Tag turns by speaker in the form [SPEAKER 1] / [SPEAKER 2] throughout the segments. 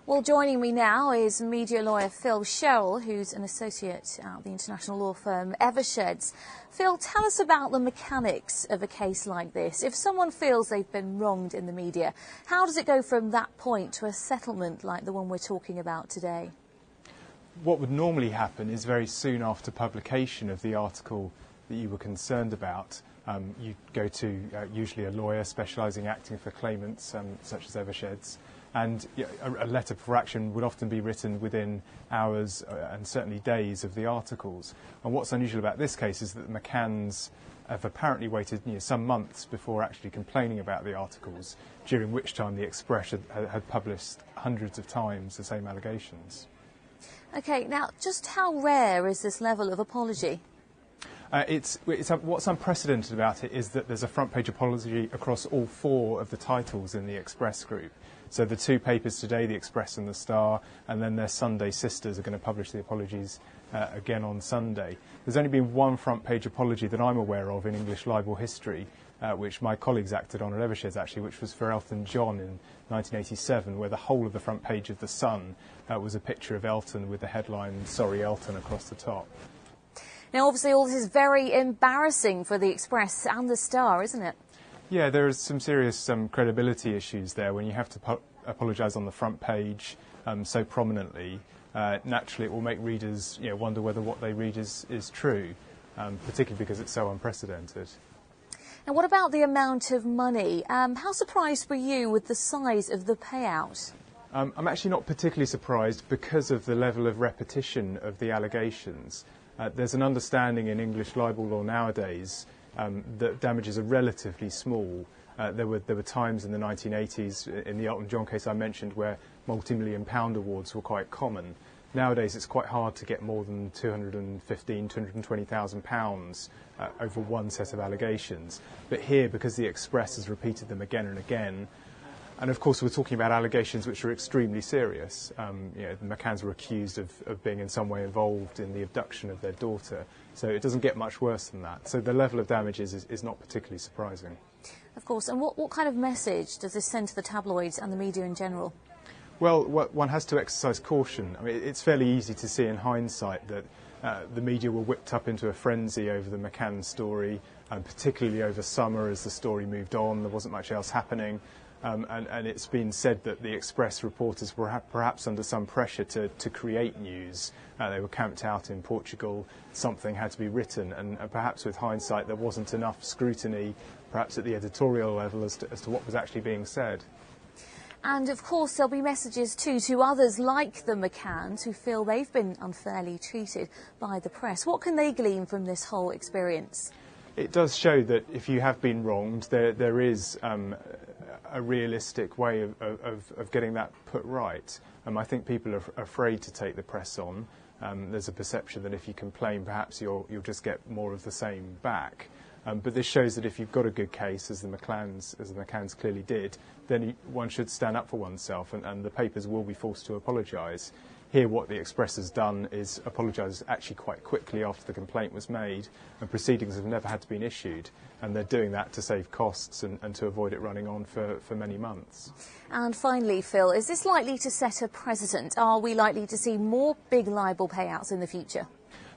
[SPEAKER 1] Well, joining me now is media lawyer Phil Sherrell, who's an associate at the international law firm Eversheds. Phil, tell us about the mechanics of a case like this. If someone feels they've been wronged in the media, how does it go from that point to a settlement like the one we're talking about today?
[SPEAKER 2] What would normally happen is very soon after publication of the article that you were concerned about, you go to usually a lawyer specialising acting for claimants, such as Eversheds, and a letter for action would often be written within hours and certainly days of the articles. And what's unusual about this case is that the McCanns have apparently waited some months before actually complaining about the articles, during which time the Express had published hundreds of times the same allegations.
[SPEAKER 1] OK, now just how rare is this level of apology?
[SPEAKER 2] What's unprecedented about it is that there's a front page apology across all four of the titles in the Express group. So the two papers today, the Express and the Star, and then their Sunday sisters are going to publish the apologies again on Sunday. There's only been one front page apology that I'm aware of in English libel history, which my colleagues acted on at Eversheds actually, which was for Elton John in 1987, where the whole of the front page of The Sun was a picture of Elton with the headline, "Sorry Elton," across the top.
[SPEAKER 1] Now, obviously, all this is very embarrassing for the Express and the Star, isn't it?
[SPEAKER 2] Yeah, there is some serious credibility issues there when you have to apologise on the front page so prominently. Naturally, it will make readers wonder whether what they read is true, particularly because it's so unprecedented.
[SPEAKER 1] Now, what about the amount of money? How surprised were you with the size of the payout?
[SPEAKER 2] I'm actually not particularly surprised because of the level of repetition of the allegations. There's an understanding in English libel law nowadays that damages are relatively small. There were times in the 1980s, in the Elton John case I mentioned, where multi-million pound awards were quite common. Nowadays it's quite hard to get more than £215,000, £220,000 over one set of allegations. But here, because the Express has repeated them again and again, and of course we're talking about allegations which are extremely serious. The McCanns were accused of being in some way involved in the abduction of their daughter. So it doesn't get much worse than that. So the level of damages is not particularly surprising.
[SPEAKER 1] Of course. And what kind of message does this send to the tabloids and the media in general?
[SPEAKER 2] Well, one has to exercise caution. I mean, it's fairly easy to see in hindsight that the media were whipped up into a frenzy over the McCann story, and particularly over summer as the story moved on. There wasn't much else happening. And it's been said that the Express reporters were perhaps under some pressure to create news. They were camped out in Portugal, something had to be written, and perhaps with hindsight there wasn't enough scrutiny, perhaps at the editorial level, as to what was actually being said.
[SPEAKER 1] And of course there'll be messages too to others like the McCanns who feel they've been unfairly treated by the press. What can they glean from this whole experience?
[SPEAKER 2] It does show that if you have been wronged, there is a realistic way of getting that put right. I think people are afraid to take the press on. There's a perception that if you complain, perhaps you'll just get more of the same back. But this shows that if you've got a good case, as the McCanns clearly did, then one should stand up for oneself, and the papers will be forced to apologise. Here, what the Express has done is apologise actually quite quickly after the complaint was made, and proceedings have never had to be issued. And they're doing that to save costs and to avoid it running on for many months.
[SPEAKER 1] And finally, Phil, is this likely to set a precedent? Are we likely to see more big libel payouts in the future?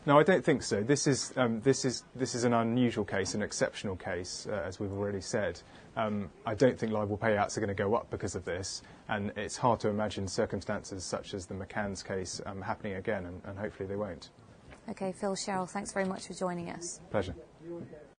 [SPEAKER 2] No, I don't think so. This is an unusual case, an exceptional case, as we've already said. I don't think libel payouts are going to go up because of this, and it's hard to imagine circumstances such as the McCanns case happening again, and hopefully they won't.
[SPEAKER 1] OK, Phil Sherrell, thanks very much for joining us.
[SPEAKER 2] Pleasure.